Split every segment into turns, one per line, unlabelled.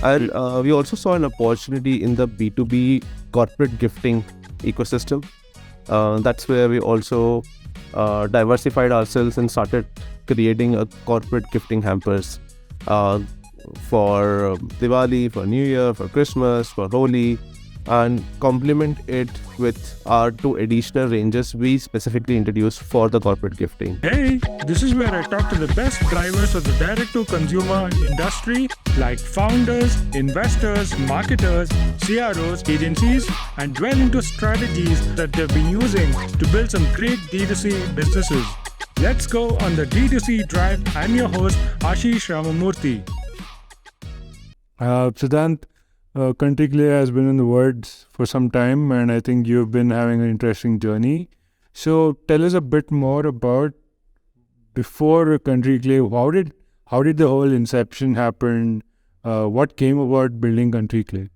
And we also saw an opportunity in the B2B corporate gifting ecosystem. That's where we also diversified ourselves and started creating a corporate gifting hampers uh, for Diwali, for New Year, for Christmas, for Holi, and complement it with our two additional ranges we specifically introduced for the corporate gifting.
Hey, this is where I talk to the best drivers of the direct-to-consumer industry like founders, investors, marketers, CROs, agencies, and dwell into strategies that they've been using to build some great D2C businesses. Let's go on the D2C drive. I'm your host, Ashish Ramamurthy.
Siddhant, Country Clay has been in the words for some time, and I think you've been having an interesting journey. So tell us a bit more about before Country Clay. How did the whole inception happen? What came about building Country Clay?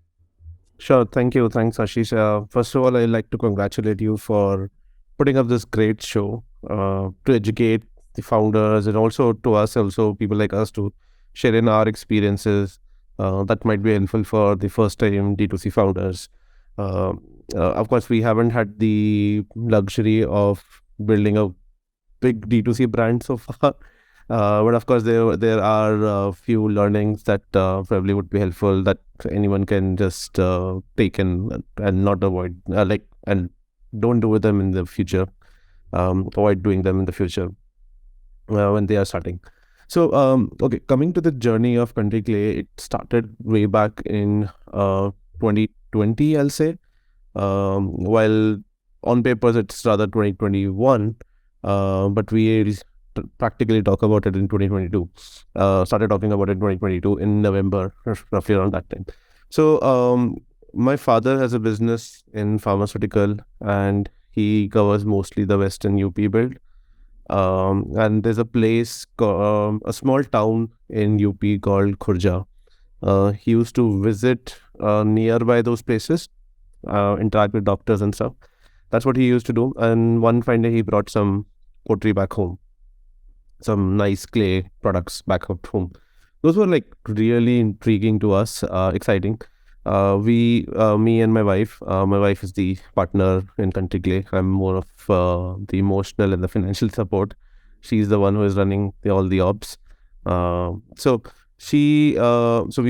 Sure, thank you. Thanks, Ashish. First of all, I'd like to congratulate you for putting up this great show to educate the founders and also to us, also people like us, to share in our experiences that might be helpful for the first time D2C founders. Of course, we haven't had the luxury of building a big D2C brand so far. But of course, there are a few learnings that probably would be helpful that anyone can just take and not avoid, and don't do with them in the future. Avoid doing them in the future when they are starting. So, okay, coming to the journey of Country Clay, it started way back in 2020, I'll say. While on papers it's rather 2021, but we practically talk about it in 2022. Started talking about it in 2022 in November, roughly around that time. So my father has a business in pharmaceutical, and he covers mostly the Western UP belt. And there's a place, a small town in UP called Khurja. He used to visit nearby those places, interact with doctors and stuff. That's what he used to do. And one fine day, he brought some pottery back home, some nice clay products back up home. Those were like really intriguing to us, exciting. Me and my wife is the partner in Country Clay. I'm more of the emotional and the financial support. She's the one who is running all the ops. So we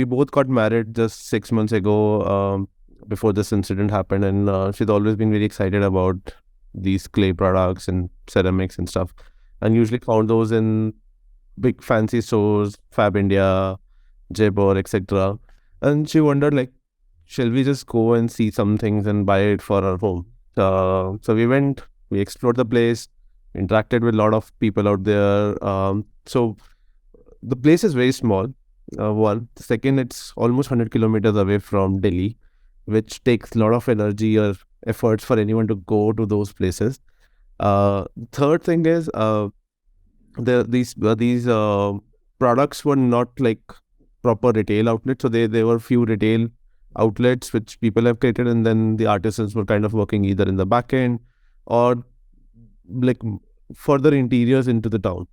both got married just 6 months ago, before this incident happened, and she's always been very excited about these clay products and ceramics and stuff, and usually found those in big fancy stores, Fab India, Jaipur, etc. And she wondered, like, shall we just go and see some things and buy it for our home? So we went, we explored the place, interacted with a lot of people out there. So the place is very small. One. Second, it's almost 100 kilometers away from Delhi, which takes a lot of energy or efforts for anyone to go to those places. Third thing is, these products were not like proper retail outlets. So they were few retail outlets which people have created, and then the artisans were kind of working either in the back end or like further interiors into the town.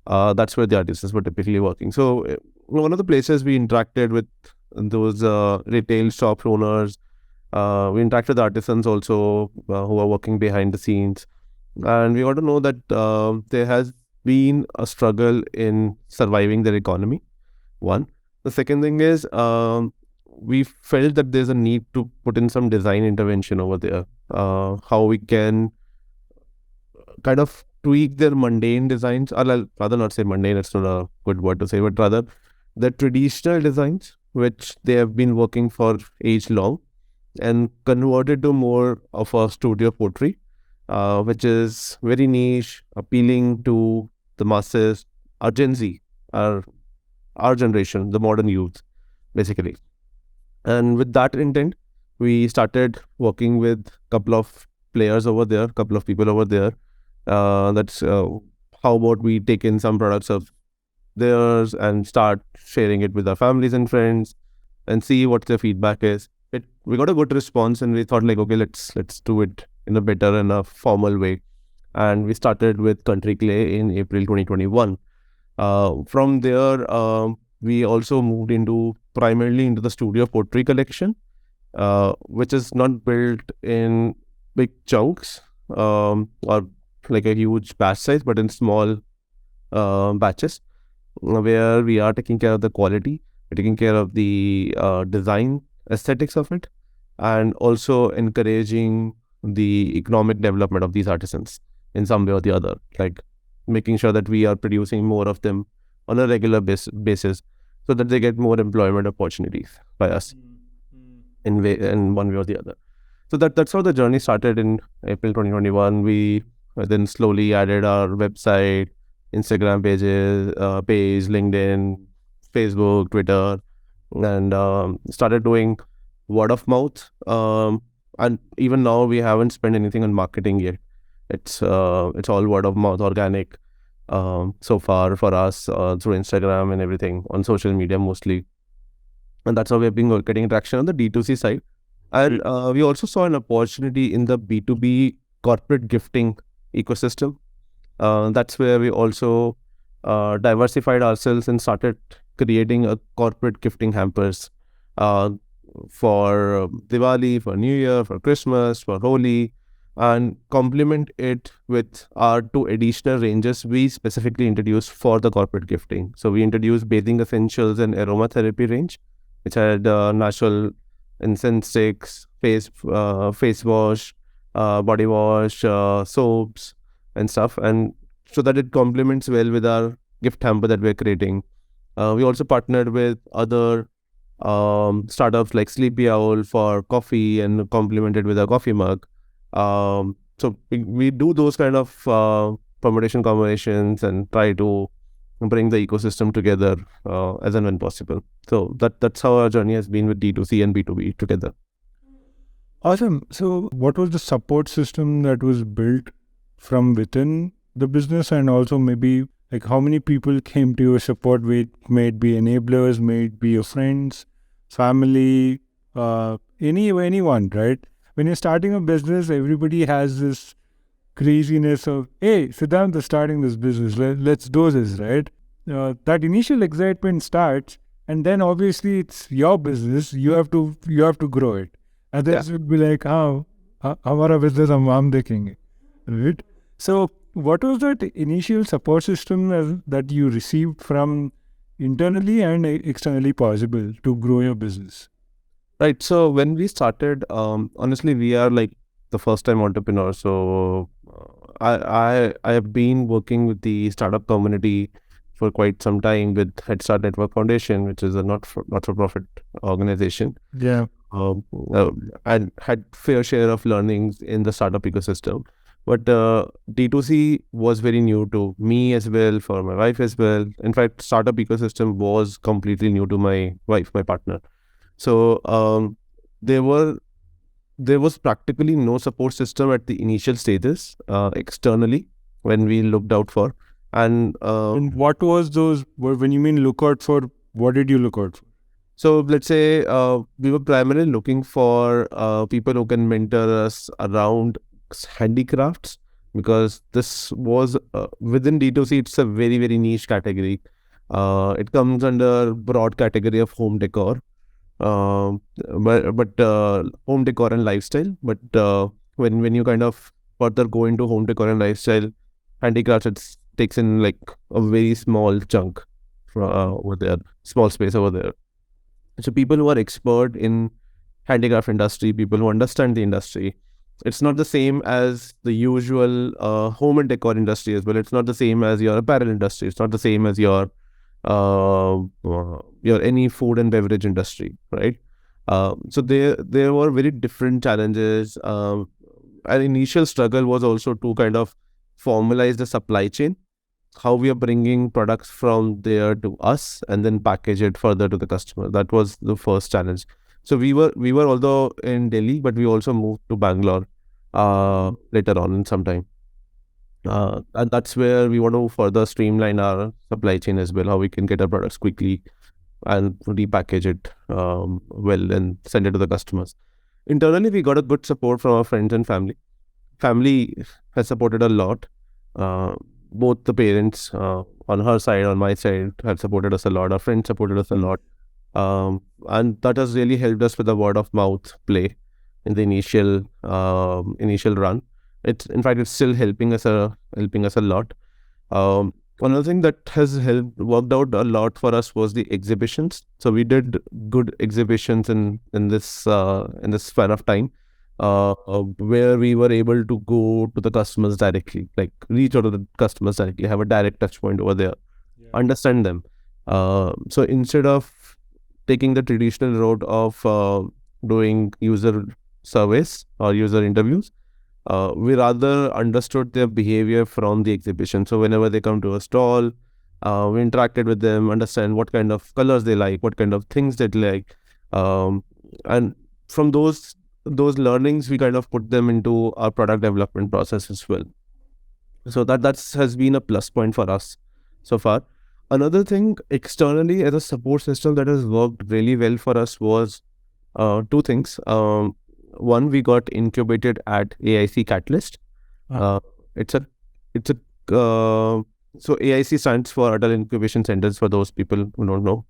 That's where the artisans were typically working. So one of the places we interacted with those retail shop owners, we interacted with artisans also who are working behind the scenes, and we got to know that there has been a struggle in surviving their economy. One. The second thing is, we felt that there's a need to put in some design intervention over there. How we can kind of tweak their mundane designs, or I'll rather not say mundane, it's not a good word to say, but rather the traditional designs which they have been working for age long, and converted to more of a studio pottery, which is very niche, appealing to the masses, our Gen Z, our generation, the modern youth, basically. And with that intent, we started working with a couple of players over there, couple of people over there. That's how about we take in some products of theirs and start sharing it with our families and friends and see what their feedback is. We got a good response, and we thought, like, okay, let's do it in a better and a formal way. And we started with Country Clay in April 2021. From there, we also moved primarily into the studio pottery collection, which is not built in big chunks or like a huge batch size, but in small batches, where we are taking care of the quality, we're taking care of the design aesthetics of it, and also encouraging the economic development of these artisans in some way or the other, like making sure that we are producing more of them on a regular basis so that they get more employment opportunities by us in one way or the other. So that's how the journey started in April 2021. We then slowly added our website, Instagram page, LinkedIn, Facebook, Twitter, and started doing word of mouth. And even now, we haven't spent anything on marketing yet. It's all word of mouth, organic, so far for us through Instagram and everything on social media mostly. And that's how we've been getting traction on the D2C side. And we also saw an opportunity in the B2B corporate gifting ecosystem. That's where we also diversified ourselves and started creating a corporate gifting hampers for Diwali, for New Year, for Christmas, for Holi, and complement it with our two additional ranges we specifically introduced for the corporate gifting. So we introduced bathing essentials and aromatherapy range, which had natural incense sticks, face wash, body wash, soaps, and stuff, and so that it complements well with our gift hamper that we're creating. We also partnered with other startups like Sleepy Owl for coffee and complemented with a coffee mug. So we do those kind of permutation combinations and try to bring the ecosystem together as and when possible. So that's how our journey has been with D2C and B2B together.
Awesome. So what was the support system that was built from within the business, and also maybe like how many people came to your support with, may it be enablers, may it be your friends, family, anyone, right? When you're starting a business, everybody has this craziness of, hey, Siddhant is starting this business, let's do this, right? That initial excitement starts, and then obviously it's your business. You have to grow it. Others would be like, हमारा business हम देखेंगे, right? So what was that initial support system that you received from internally and externally possible to grow your business?
Right. So when we started, honestly, we are like the first time entrepreneur. So I have been working with the startup community for quite some time with Head Start Network Foundation, which is a not for profit organization.
Yeah.
And had fair share of learnings in the startup ecosystem. But D2C was very new to me as well, for my wife as well. In fact, startup ecosystem was completely new to my wife, my partner. So there was practically no support system at the initial stages externally when we looked out for. And
what was those, when you mean look out for, what did you look out for?
So let's say we were primarily looking for people who can mentor us around handicrafts, because this was within D2C, it's a very, very niche category. It comes under broad category of home decor, but home decor and lifestyle. But when you kind of further go into home decor and lifestyle, handicrafts, it takes in like a very small chunk over there, small space over there. So people who are expert in handicraft industry, people who understand the industry, it's not the same as the usual home and decor industry as well. It's not the same as your apparel industry. It's not the same as your any food and beverage industry, right? So there were very different challenges. An initial struggle was also to kind of formalize the supply chain, how we are bringing products from there to us and then package it further to the customer. That was the first challenge. So we were although in Delhi, but we also moved to Bangalore later on in some time. And that's where we want to further streamline our supply chain as well, how we can get our products quickly and repackage it well and send it to the customers. Internally, we got a good support from our friends and family. Family has supported a lot. both the parents on her side, on my side, have supported us a lot. Our friends supported us a lot. And that has really helped us with the word of mouth play in the initial run. It's in fact it's still helping us a lot. Another thing that has worked out a lot for us was the exhibitions. So we did good exhibitions in this span of time, where we were able to go to the customers directly, like reach out to the customers directly, have a direct touch point over there, understand them. So instead of taking the traditional route of doing user surveys or user interviews, we rather understood their behavior from the exhibition. So whenever they come to a stall, we interacted with them, understand what kind of colors they like, what kind of things they like, and from those learnings, we kind of put them into our product development process as well. So that has been a plus point for us so far. Another thing externally as a support system that has worked really well for us was two things. One, we got incubated at AIC Catalyst. It's a so AIC stands for Adult Incubation Centers for those people who don't know.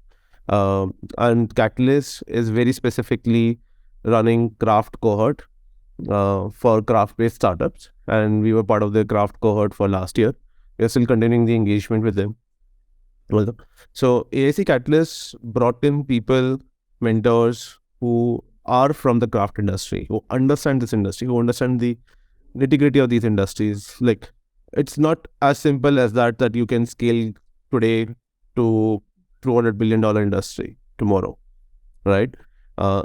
And Catalyst is very specifically running craft cohort for craft-based startups, and we were part of their craft cohort for last year. We are still continuing the engagement with them. So AIC Catalyst brought in people, mentors who are from the craft industry, who understand this industry, who understand the nitty-gritty of these industries. Like, it's not as simple as that you can scale today to $200 billion industry tomorrow, right?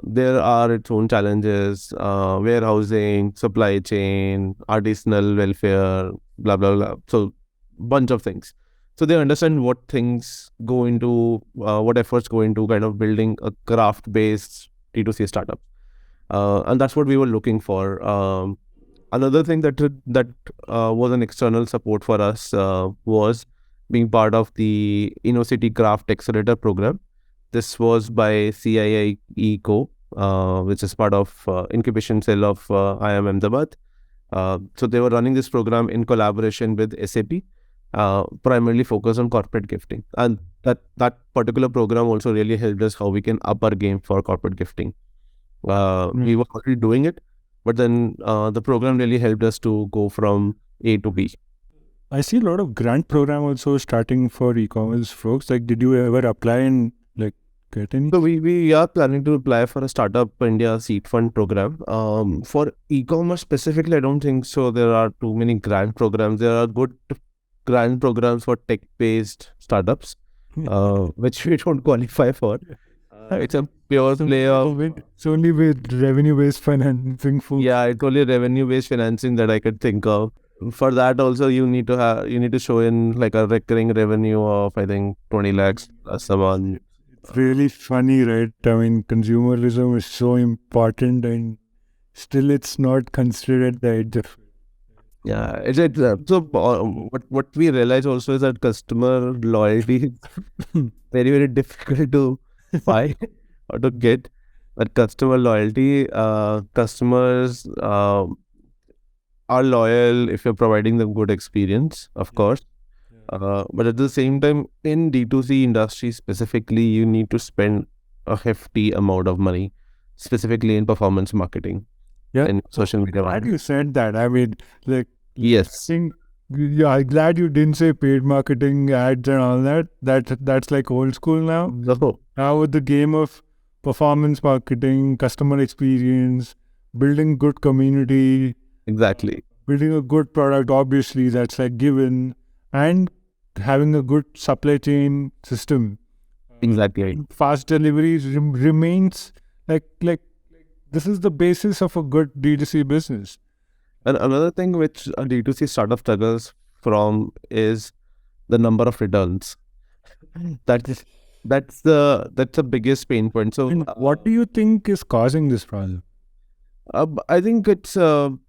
There are its own challenges, warehousing, supply chain, artisanal welfare, blah, blah, blah. So bunch of things. So they understand what things go into, what efforts go into kind of building a craft-based D2C startup. And that's what we were looking for. Another thing that was an external support for us was being part of the InnoCity Craft Accelerator program. This was by CII Eco, which is part of incubation cell of IIM Ahmedabad. So they were running this program in collaboration with SAP, primarily focused on corporate gifting. And that particular program also really helped us how we can up our game for corporate gifting. We were already doing it, but then the program really helped us to go from A to B.
I see a lot of grant program also starting for e-commerce folks. Like, did you ever apply and like get any?
So we are planning to apply for a Startup India Seed Fund program. For e-commerce specifically, I don't think so. There are too many grant programs. There are good grant programs for tech-based startups, which we don't qualify for. It's a pure play of...
It's only with revenue-based financing.
Yeah, it's only revenue-based financing that I could think of. For that also, you need to show in like a recurring revenue of, I think, 20 lakhs plus a month.
It's really funny, right? I mean, consumerism is so important and still it's not considered at the edge of...
Yeah, so what we realize also is that customer loyalty is very, very difficult to find or to get. But customer loyalty, customers are loyal if you're providing them good experience, of course. But at the same time, in D2C industry specifically, you need to spend a hefty amount of money, specifically in performance marketing.
Yeah,
and social media.
Glad you said that. I mean, like,
yes.
I'm glad you didn't say paid marketing, ads, and all that. That's like old school now.
No.
Now with the game of performance marketing, customer experience, building good community.
Exactly.
Building a good product, obviously, that's like given, and having a good supply chain system.
Exactly.
Fast deliveries remains like this is the basis of a good D2C business.
And another thing which a D2C startup struggles from is the number of returns. That's the biggest pain point. So,
what do you think is causing this problem?
I think it's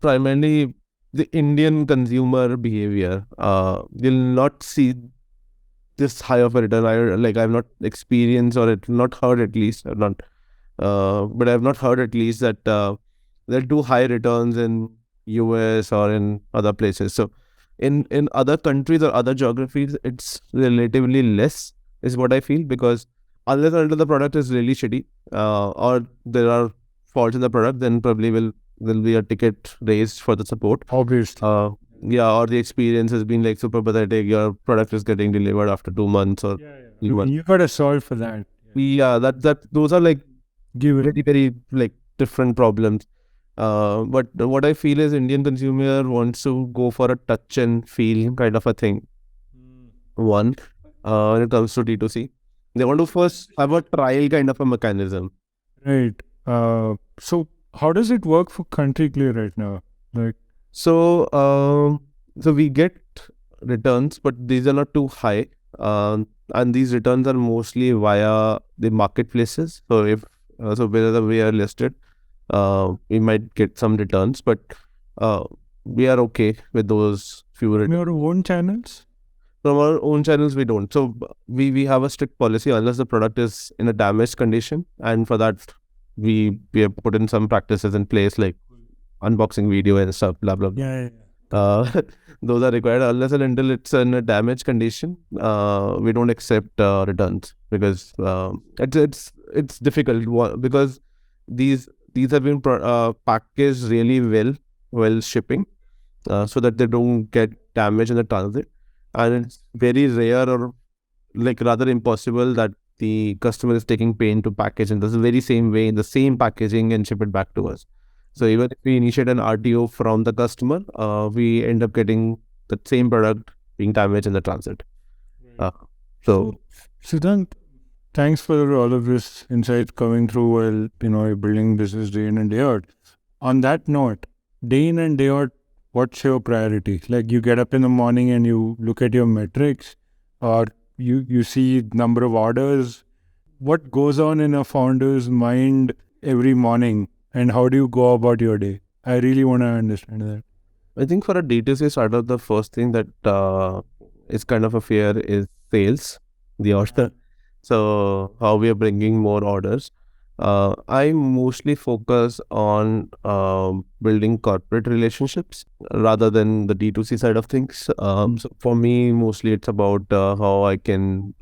primarily the Indian consumer behavior. You'll not see this high of a return. I've not experienced or not heard at least, but I've not heard at least that there are too high returns in US or in other places. So In other countries or other geographies, it's relatively less, is what I feel, because unless and until the product is really shitty, or there are faults in the product, then probably will be a ticket raised for the support.
Obviously.
Yeah, or the experience has been like super pathetic. Your product is getting delivered after 2 months or 3 months.
You gotta solve for that.
Yeah, that those are like
Give it.
very, very like different problems. But what I feel is Indian consumer wants to go for a touch and feel kind of a thing. One, when it comes to D2C, they want to first have a trial kind of a mechanism.
Right. So how does it work for Country Clay right now? Like,
So we get returns, but these are not too high. And these returns are mostly via the marketplaces. So if wherever we are listed, we might get some returns, but we are okay with those few returns.
your own channels?
From our own channels, we don't. So we have a strict policy unless the product is in a damaged condition, and for that we have put in some practices in place like unboxing video and stuff, blah blah blah.
Yeah.
Those are required. Unless and until it's in a damaged condition, we don't accept returns, because it's difficult because these have been packaged really well shipping, so that they don't get damaged in the transit, and it's very rare or like rather impossible that the customer is taking pain to package in the very same way, in the same packaging, and ship it back to us. So even if we initiate an RTO from the customer, we end up getting the same product being damaged in the transit. So
Siddhant, thanks for all of this insights coming through while you're building business day in and day out. On that note, day in and day out, what's your priority? Like, you get up in the morning and you look at your metrics, or you see number of orders. What goes on in a founder's mind every morning, and how do you go about your day? I really want to understand that.
I think for a D2C startup, the first thing that is kind of a fear is sales, the order. So how we are bringing more orders. I mostly focus on building corporate relationships rather than the D2C side of things. So for me, mostly it's about how I can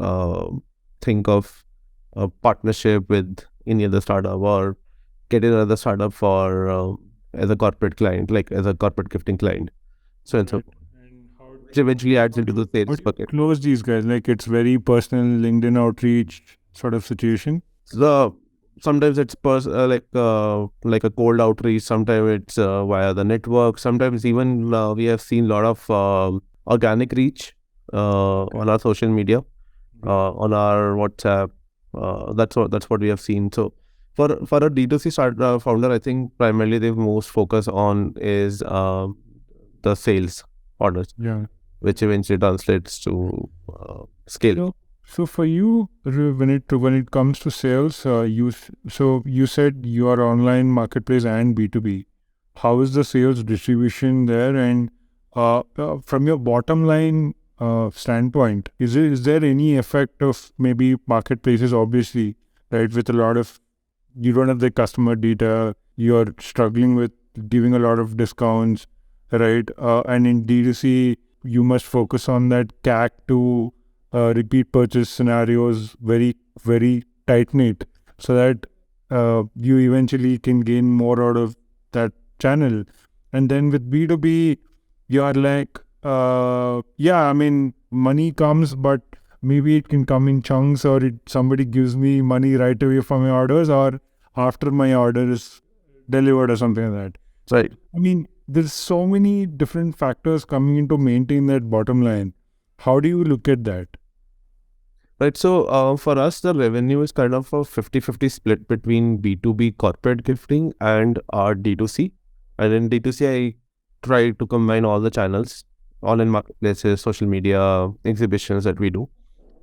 think of a partnership with any other startup, or get another startup for as a corporate client, like as a corporate gifting client. So it's which eventually adds into the
How
sales
do you
bucket.
close these guys? Like, it's very personal LinkedIn outreach sort of situation.
So sometimes it's like a cold outreach. Sometimes it's via the network. Sometimes even we have seen a lot of organic reach on our social media, on our WhatsApp. That's what we have seen. So for a D2C founder, I think primarily they most focus on is the sales orders,
Yeah.
which eventually translates to scale.
So for you, when it comes to sales, you said you are online marketplace and B2B. How is the sales distribution there? And from your bottom line standpoint, is there any effect of maybe marketplaces? Obviously, right, with a lot of, you don't have the customer data, you're struggling with giving a lot of discounts, right? And in D2C, you must focus on that CAC to repeat purchase scenarios very, very tight knit, so that you eventually can gain more out of that channel. And then with B2B, you are like, money comes, but maybe it can come in chunks, or somebody gives me money right away for my orders, or after my order is delivered, or something like that.
Right.
I mean, there's so many different factors coming in to maintain that bottom line. How do you look at that?
Right. So for us, the revenue is kind of a 50-50 split between B2B corporate gifting and our D2C. And in D2C, I try to combine all the channels, online marketplaces, social media, exhibitions that we do.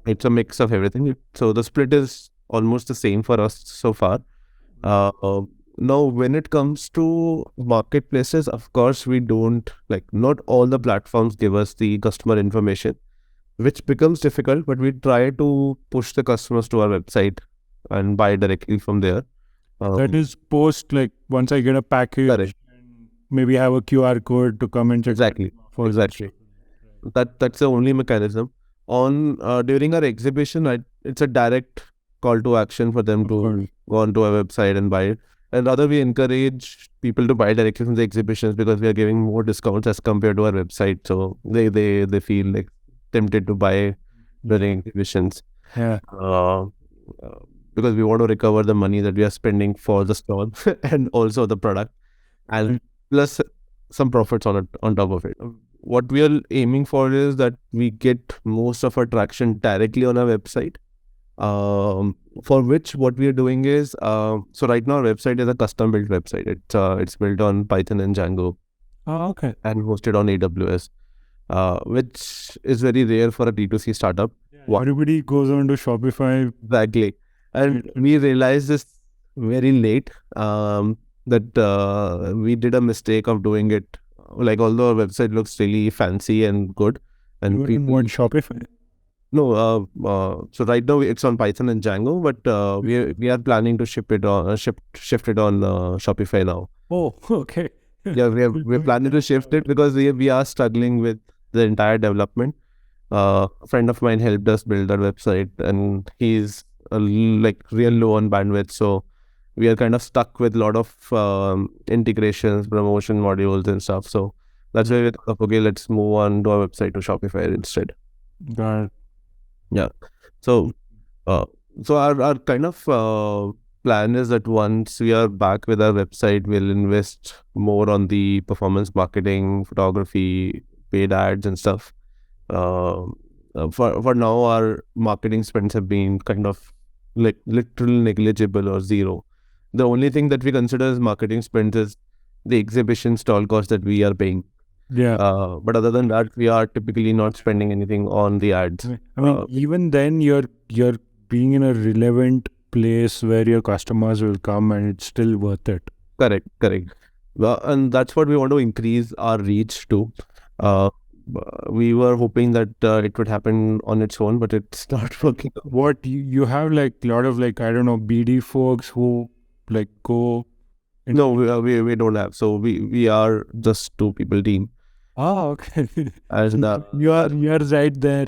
It's a mix of everything. So the split is almost the same for us so far. Now, when it comes to marketplaces, of course, we don't, like, not all the platforms give us the customer information, which becomes difficult, but we try to push the customers to our website and buy directly from there.
That is post, like, once I get a package,
Correct.
maybe have a QR code to come and check.
Exactly. That's the only mechanism. On during our exhibition, it's a direct call to action for them
Of
to
course.
go onto our website and buy it. And rather, we encourage people to buy directly from the exhibitions because we are giving more discounts as compared to our website. So they feel like tempted to buy during exhibitions.
Yeah.
Uh, because we want to recover the money that we are spending for the stall and also the product, and
Right.
plus some profits on it on top of it. What we are aiming for is that we get most of our traction directly on our website. For which what we are doing is so right now our website is a custom built website. It's built on Python and Django
Oh, okay.
and hosted on AWS, which is very rare for a D2C startup. Why?
Everybody goes on to Shopify.
Exactly. And we realized this very late, that we did a mistake of doing it. Like, although our website looks really fancy and good, and
You wouldn't want Shopify.
no, so right now it's on Python and Django, but we are planning to shift it on Shopify now.
Oh, okay.
Yeah, we're planning to shift it because we are struggling with the entire development. A friend of mine helped us build our website, and he's like real low on bandwidth, so we are kind of stuck with a lot of integrations, promotion modules, and stuff. So that's why we thought, okay, let's move on to our website to Shopify instead.
Got it.
Yeah. So, our kind of plan is that once we are back with our website, we'll invest more on the performance marketing, photography, paid ads, and stuff. For now, our marketing spends have been kind of like literal negligible or zero. The only thing that we consider as marketing spends is the exhibition stall cost that we are paying.
Yeah.
But other than that, we are typically not spending anything on the ads.
I mean, even then, you're being in a relevant place where your customers will come, and it's still worth it.
Correct. Well, and that's what we want to increase our reach to. We were hoping that it would happen on its own, but it's not working.
What you have like a lot of like, I don't know, BD folks who like go.
No, we don't have. So we are just 2 people team.
Oh, okay.
And
you are right there.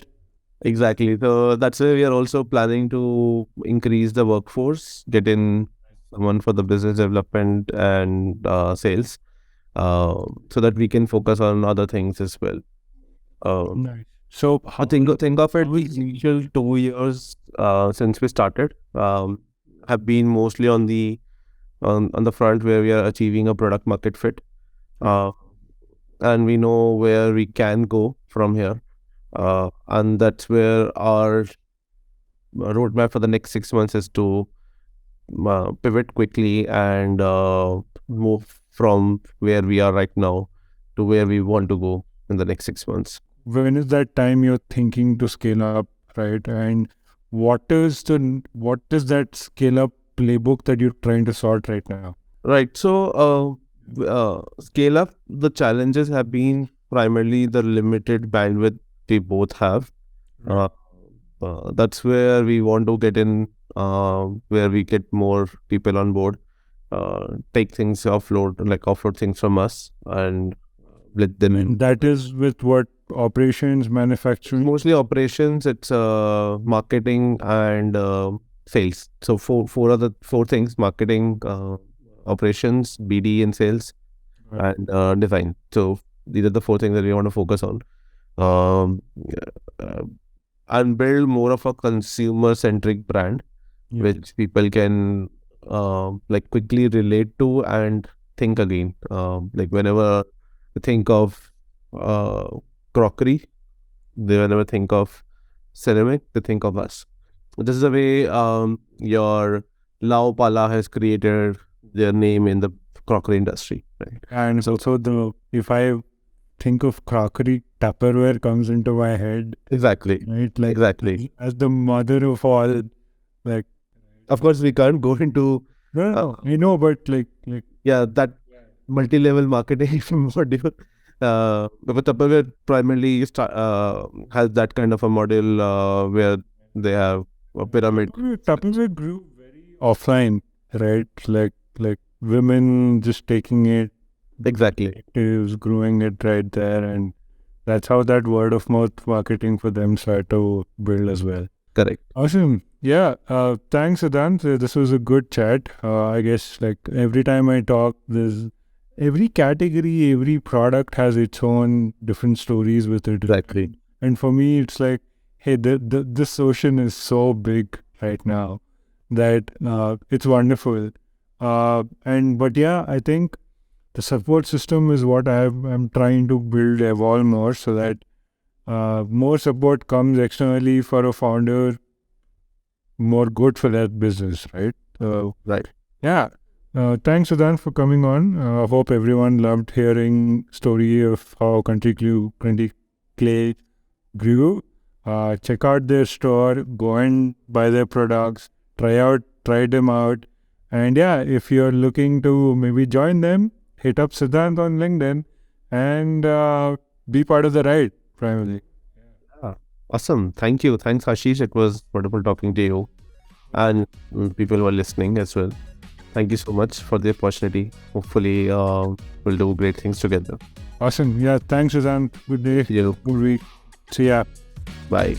exactly. So that's why we are also planning to increase the workforce, get in someone for the business development and sales, so that we can focus on other things as well.
Nice. So
I think of it, the initial 2 years since we started have been mostly on the front where we are achieving a product market fit, and we know where we can go from here, and that's where our roadmap for the next 6 months is to pivot quickly and move from where we are right now to where we want to go in the next 6 months.
when is that time you're thinking to scale up, right? And what is that scale up playbook that you're trying to sort right now?
Right. So, scale up, the challenges have been primarily the limited bandwidth we both have. That's where we want to get in, where we get more people on board, take things offload things from us and let them in.
And that is with what operations, manufacturing.
Mostly operations, it's marketing and sales. So four things: marketing, operations, BD, and sales,
Right.
and design. So these are the 4 things that we want to focus on, and build more of a consumer-centric brand,
Yeah.
which people can quickly relate to and think again. Like whenever they think of crockery, they never think of ceramic, they think of us. This is the way your Lao Pala has created their name in the crockery industry, right?
And also if I think of crockery, Tupperware comes into my head,
Exactly.
right? Like
Exactly.
as the mother of all, like.
Of course, we can't go into
No, I know, but like
that multi-level marketing module. But Tupperware primarily has that kind of a model where they have a pyramid.
Tupperware grew very offline, right? Like women just taking it,
Exactly.
it was growing it right there, and that's how that word of mouth marketing for them started to build as well.
Correct.
Awesome. Yeah. Thanks, Siddhant. This was a good chat. I guess like every time I talk, there's every category, every product has its own different stories with it.
Exactly.
And for me, it's like, hey, this ocean is so big right now that it's wonderful. But yeah, I think the support system is what I'm trying to build, evolve more, so that more support comes externally for a founder, more good for that business, right?
Right.
Yeah. Thanks, Siddhant, for coming on. I hope everyone loved hearing story of how Country Clay grew. Check out their store, go and buy their products, try them out. And yeah, if you're looking to maybe join them, hit up Siddhant on LinkedIn and be part of the ride, primarily.
Awesome. Thank you. Thanks, Ashish. It was wonderful talking to you and people who are listening as well. Thank you so much for the opportunity. Hopefully, we'll do great things together.
Awesome. Yeah, thanks, Siddhant. Good day.
See you.
Good week. See ya.
Bye.